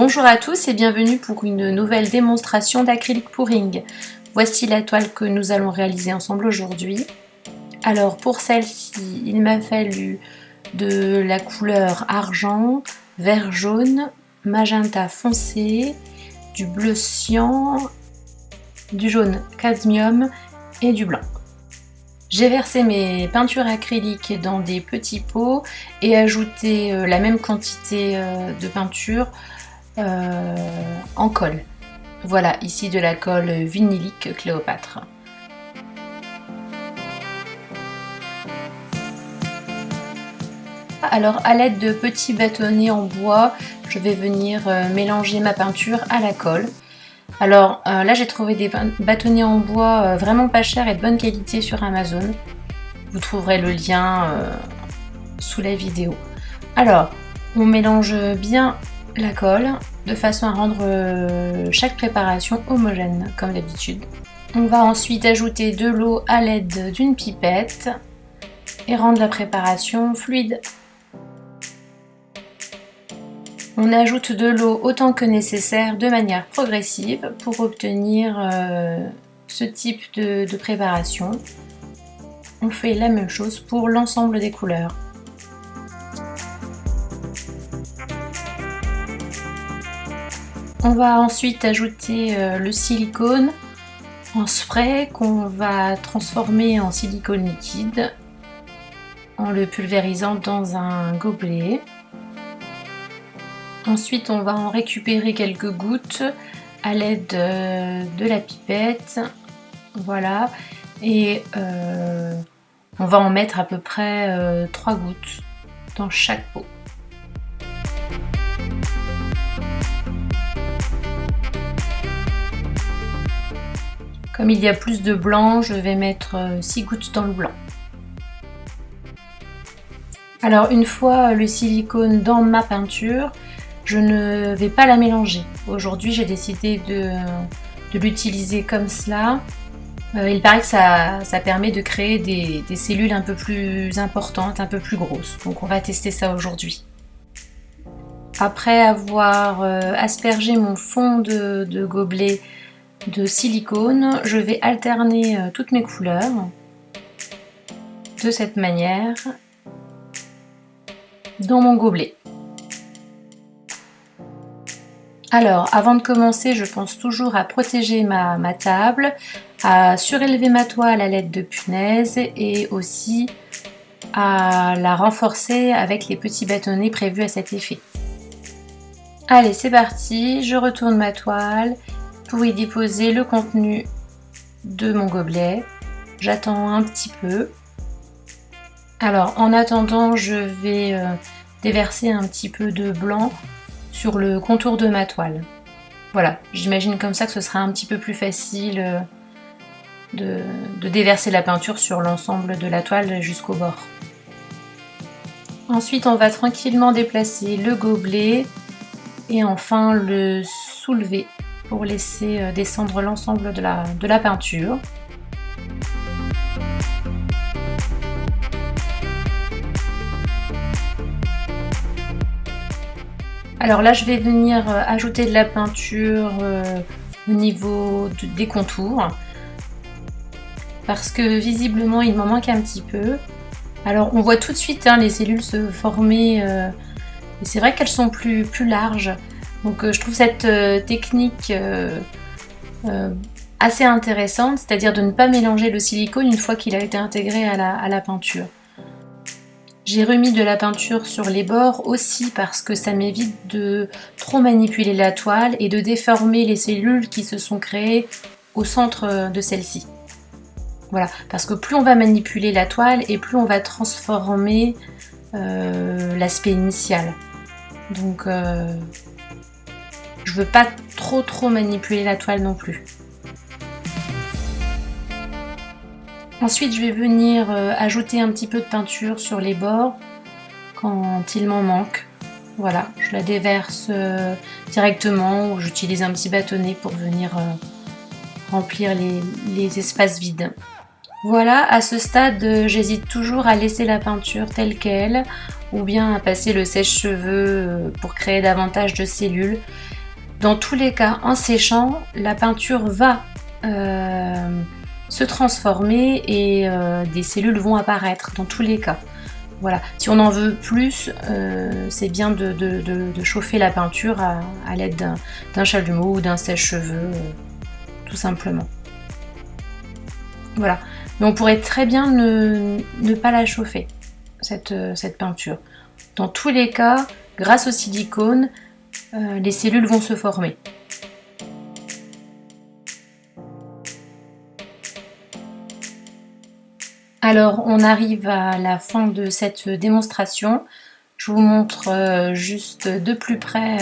Bonjour à tous et bienvenue pour une nouvelle démonstration d'acrylique pouring. Voici la toile que nous allons réaliser ensemble aujourd'hui. Alors pour celle-ci, il m'a fallu de la couleur argent, vert jaune, magenta foncé, du bleu cyan, du jaune cadmium et du blanc. J'ai versé mes peintures acryliques dans des petits pots et ajouté la même quantité de peinture en colle. Voilà, ici de la colle vinylique Cléopâtre. Alors à l'aide de petits bâtonnets en bois, je vais venir mélanger ma peinture à la colle. Alors là j'ai trouvé des bâtonnets en bois vraiment pas chers et de bonne qualité sur Amazon. Vous trouverez le lien sous la vidéo. Alors on mélange bien la colle de façon à rendre chaque préparation homogène comme d'habitude. On va ensuite ajouter de l'eau à l'aide d'une pipette et rendre la préparation fluide. On ajoute de l'eau autant que nécessaire de manière progressive pour obtenir ce type de préparation. On fait la même chose pour l'ensemble des couleurs. On va ensuite ajouter le silicone en spray qu'on va transformer en silicone liquide en le pulvérisant dans un gobelet. Ensuite, on va en récupérer quelques gouttes à l'aide de la pipette. Voilà. Et on va en mettre à peu près 3 gouttes dans chaque pot. Comme il y a plus de blanc, je vais mettre 6 gouttes dans le blanc. Alors une fois le silicone dans ma peinture, je ne vais pas la mélanger. Aujourd'hui, j'ai décidé de l'utiliser comme cela. Il paraît que ça permet de créer des cellules un peu plus importantes, un peu plus grosses. Donc on va tester ça aujourd'hui. Après avoir aspergé mon fond de gobelet de silicone, je vais alterner toutes mes couleurs de cette manière dans mon gobelet. Alors, avant de commencer, je pense toujours à protéger ma table, à surélever ma toile à l'aide de punaises et aussi à la renforcer avec les petits bâtonnets prévus à cet effet. Allez, c'est parti, je retourne ma toile pour y déposer le contenu de mon gobelet. J'attends un petit peu. Alors, en attendant, je vais déverser un petit peu de blanc sur le contour de ma toile. Voilà, j'imagine comme ça que ce sera un petit peu plus facile de déverser la peinture sur l'ensemble de la toile jusqu'au bord. Ensuite, on va tranquillement déplacer le gobelet et enfin le soulever pour laisser descendre l'ensemble de la peinture. Alors là, je vais venir ajouter de la peinture au niveau des contours parce que visiblement, il m'en manque un petit peu. Alors, on voit tout de suite les cellules se former et c'est vrai qu'elles sont plus larges. Donc, je trouve cette technique assez intéressante, c'est-à-dire de ne pas mélanger le silicone une fois qu'il a été intégré à la peinture. J'ai remis de la peinture sur les bords aussi parce que ça m'évite de trop manipuler la toile et de déformer les cellules qui se sont créées au centre de celle-ci. Voilà, parce que plus on va manipuler la toile et plus on va transformer l'aspect initial. Donc je veux pas trop manipuler la toile non plus. Ensuite, je vais venir ajouter un petit peu de peinture sur les bords quand il m'en manque. Voilà, je la déverse directement ou j'utilise un petit bâtonnet pour venir remplir les espaces vides. Voilà, à ce stade, j'hésite toujours à laisser la peinture telle qu'elle ou bien à passer le sèche-cheveux pour créer davantage de cellules. Dans tous les cas, en séchant, la peinture va se transformer et des cellules vont apparaître dans tous les cas. Voilà. Si on en veut plus, c'est bien de chauffer la peinture à l'aide d'un chalumeau ou d'un sèche-cheveux, tout simplement. Voilà. Mais on pourrait très bien ne pas la chauffer, cette peinture. Dans tous les cas, grâce au silicone, les cellules vont se former. Alors, on arrive à la fin de cette démonstration. Je vous montre juste de plus près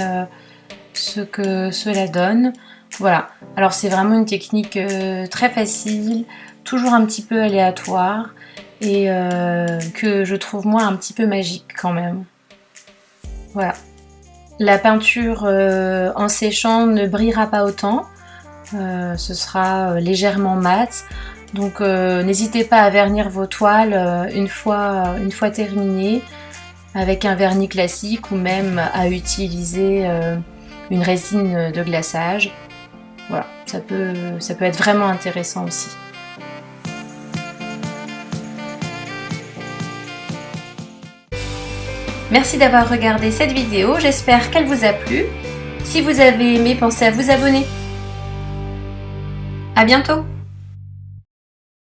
ce que cela donne. Voilà. Alors, c'est vraiment une technique très facile, toujours un petit peu aléatoire et que je trouve moi un petit peu magique quand même. Voilà. La peinture en séchant ne brillera pas autant, ce sera légèrement mat. Donc n'hésitez pas à vernir vos toiles une fois terminées avec un vernis classique ou même à utiliser une résine de glaçage. Voilà, ça peut être vraiment intéressant aussi. Merci d'avoir regardé cette vidéo, j'espère qu'elle vous a plu. Si vous avez aimé, pensez à vous abonner. À bientôt!